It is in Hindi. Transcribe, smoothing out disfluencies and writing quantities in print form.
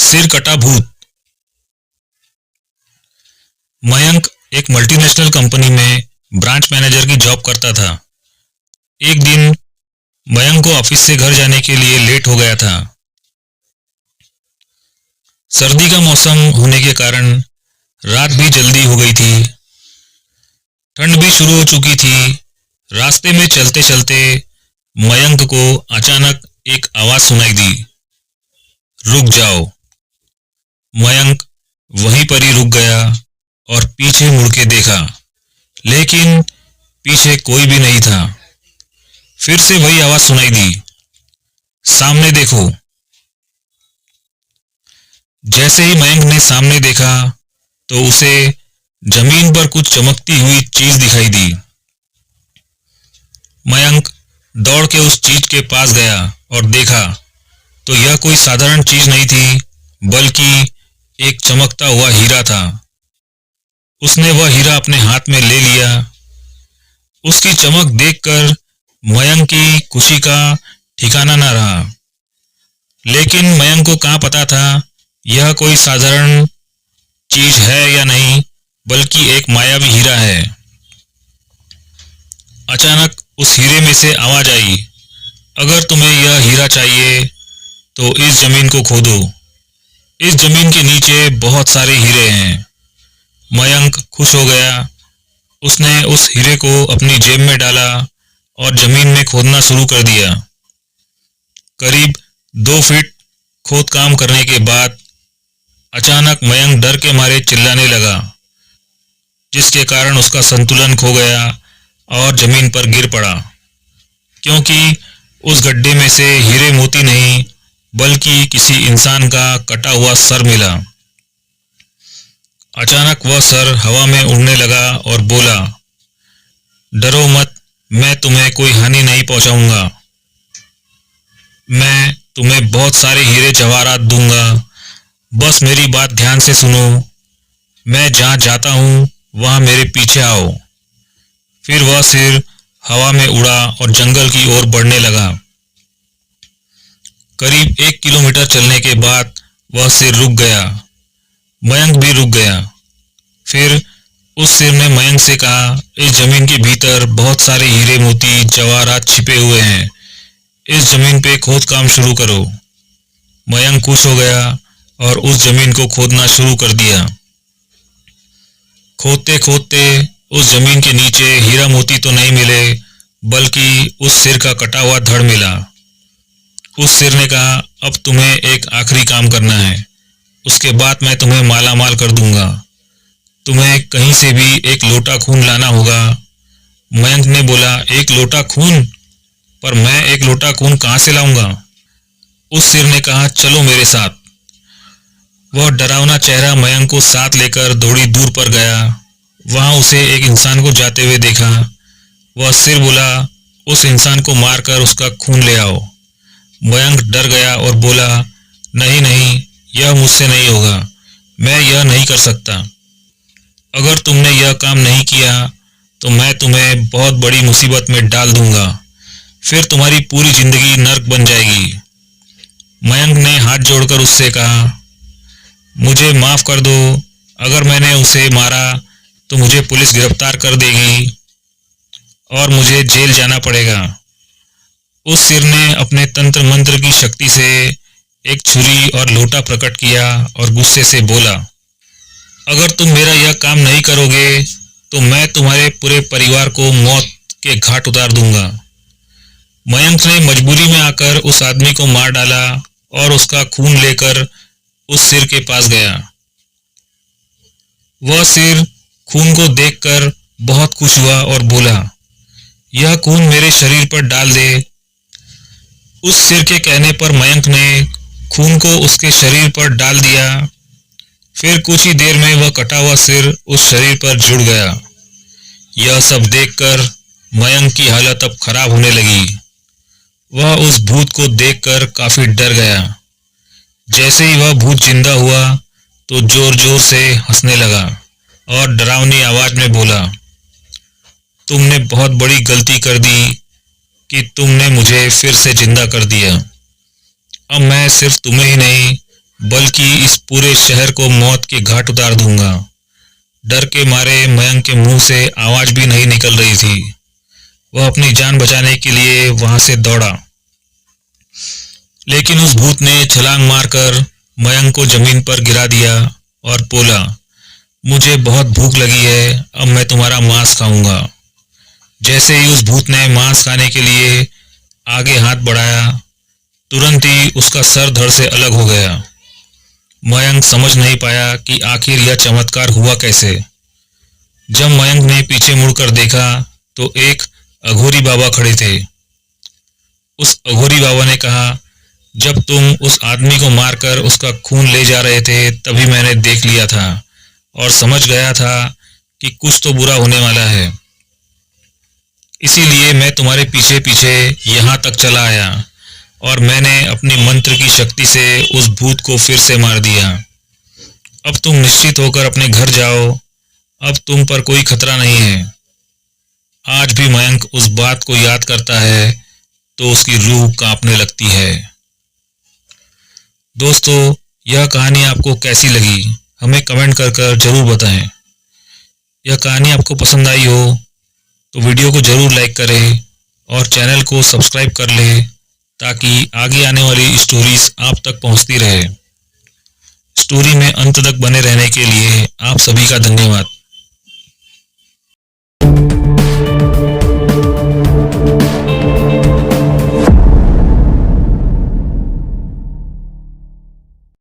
सिर कटा भूत। मयंक एक मल्टीनेशनल कंपनी में ब्रांच मैनेजर की जॉब करता था। एक दिन मयंक को ऑफिस से घर जाने के लिए लेट हो गया था। सर्दी का मौसम होने के कारण रात भी जल्दी हो गई थी। ठंड भी शुरू हो चुकी थी। रास्ते में चलते चलते मयंक को अचानक एक आवाज सुनाई दी, रुक जाओ। मयंक वहीं पर ही रुक गया और पीछे मुड़ के देखा, लेकिन पीछे कोई भी नहीं था। फिर से वही आवाज सुनाई दी, सामने देखो। जैसे ही मयंक ने सामने देखा तो उसे जमीन पर कुछ चमकती हुई चीज दिखाई दी। मयंक दौड़ के उस चीज के पास गया और देखा तो यह कोई साधारण चीज नहीं थी, बल्कि एक चमकता हुआ हीरा था। उसने वह हीरा अपने हाथ में ले लिया। उसकी चमक देखकर मयंक की खुशी का ठिकाना न रहा। लेकिन मयंक को कहाँ पता था यह कोई साधारण चीज है या नहीं, बल्कि एक मायावी हीरा है। अचानक उस हीरे में से आवाज आई, अगर तुम्हें यह हीरा चाहिए तो इस जमीन को खोदो। इस जमीन के नीचे बहुत सारे हीरे हैं। मयंक खुश हो गया। उसने उस हीरे को अपनी जेब में डाला और जमीन में खोदना शुरू कर दिया। करीब 2 फीट खोद काम करने के बाद अचानक मयंक डर के मारे चिल्लाने लगा, जिसके कारण उसका संतुलन खो गया और जमीन पर गिर पड़ा, क्योंकि उस गड्ढे में से हीरे मोती नहीं बल्कि किसी इंसान का कटा हुआ सर मिला। अचानक वह सर हवा में उड़ने लगा और बोला, डरो मत, मैं तुम्हें कोई हानि नहीं पहुंचाऊंगा। मैं तुम्हें बहुत सारे हीरे जवाहरात दूंगा, बस मेरी बात ध्यान से सुनो। मैं जहां जाता हूं वहां मेरे पीछे आओ। फिर वह सिर हवा में उड़ा और जंगल की ओर बढ़ने लगा। करीब 1 किलोमीटर चलने के बाद वह सिर रुक गया। मयंक भी रुक गया। फिर उस सिर ने मयंक से कहा, इस जमीन के भीतर बहुत सारे हीरे मोती जवाहरात छिपे हुए हैं। इस जमीन पे खोद काम शुरू करो। मयंक खुश हो गया और उस जमीन को खोदना शुरू कर दिया। खोदते खोदते उस जमीन के नीचे हीरा मोती तो नहीं मिले, बल्कि उस सिर का कटा हुआ धड़ मिला। उस सिर ने कहा, अब तुम्हें एक आखिरी काम करना है, उसके बाद मैं तुम्हें माला माल कर दूंगा। तुम्हें कहीं से भी एक लोटा खून लाना होगा। मयंक ने बोला, एक लोटा खून? पर मैं एक लोटा खून कहाँ से लाऊंगा? उस सिर ने कहा, चलो मेरे साथ। वह डरावना चेहरा मयंक को साथ लेकर थोड़ी दूर पर गया। वहां उसे एक इंसान को जाते हुए देखा। वह सिर बोला, उस इंसान को मारकर उसका खून ले आओ। मयंक डर गया और बोला, नहीं नहीं, यह मुझसे नहीं होगा, मैं यह नहीं कर सकता। अगर तुमने यह काम नहीं किया तो मैं तुम्हें बहुत बड़ी मुसीबत में डाल दूंगा, फिर तुम्हारी पूरी जिंदगी नर्क बन जाएगी। मयंक ने हाथ जोड़कर उससे कहा, मुझे माफ कर दो, अगर मैंने उसे मारा तो मुझे पुलिस गिरफ्तार कर देगी और मुझे जेल जाना पड़ेगा। उस सिर ने अपने तंत्र मंत्र की शक्ति से एक छुरी और लोटा प्रकट किया और गुस्से से बोला, अगर तुम मेरा यह काम नहीं करोगे तो मैं तुम्हारे पूरे परिवार को मौत के घाट उतार दूंगा। मयंक ने मजबूरी में आकर उस आदमी को मार डाला और उसका खून लेकर उस सिर के पास गया। वह सिर खून को देखकर बहुत खुश हुआ और बोला, यह खून मेरे शरीर पर डाल दे। उस सिर के कहने पर मयंक ने खून को उसके शरीर पर डाल दिया। फिर कुछ ही देर में वह कटा हुआ सिर उस शरीर पर जुड़ गया। यह सब देखकर मयंक की हालत अब खराब होने लगी। वह उस भूत को देखकर काफी डर गया। जैसे ही वह भूत जिंदा हुआ तो जोर जोर से हंसने लगा और डरावनी आवाज में बोला, तुमने बहुत बड़ी गलती कर दी कि तुमने मुझे फिर से जिंदा कर दिया। अब मैं सिर्फ तुम्हें ही नहीं बल्कि इस पूरे शहर को मौत के घाट उतार दूंगा। डर के मारे मयंक के मुंह से आवाज भी नहीं निकल रही थी। वह अपनी जान बचाने के लिए वहां से दौड़ा, लेकिन उस भूत ने छलांग मारकर मयंक को जमीन पर गिरा दिया और बोला, मुझे बहुत भूख लगी है, अब मैं तुम्हारा मांस खाऊंगा। जैसे ही उस भूत ने मांस खाने के लिए आगे हाथ बढ़ाया, तुरंत ही उसका सर धड़ से अलग हो गया। मयंक समझ नहीं पाया कि आखिर यह चमत्कार हुआ कैसे। जब मयंक ने पीछे मुड़कर देखा तो एक अघोरी बाबा खड़े थे। उस अघोरी बाबा ने कहा, जब तुम उस आदमी को मारकर उसका खून ले जा रहे थे तभी मैंने देख लिया था और समझ गया था कि कुछ तो बुरा होने वाला है। इसीलिए मैं तुम्हारे पीछे पीछे यहाँ तक चला आया और मैंने अपनी मंत्र की शक्ति से उस भूत को फिर से मार दिया। अब तुम निश्चित होकर अपने घर जाओ, अब तुम पर कोई खतरा नहीं है। आज भी मयंक उस बात को याद करता है तो उसकी रूह कांपने लगती है। दोस्तों, यह कहानी आपको कैसी लगी हमें कमेंट कर जरूर बताएं। यह कहानी आपको पसंद आई हो तो वीडियो को जरूर लाइक करें और चैनल को सब्सक्राइब कर लें ताकि आगे आने वाली स्टोरीज आप तक पहुंचती रहे। स्टोरी में अंत तक बने रहने के लिए आप सभी का धन्यवाद।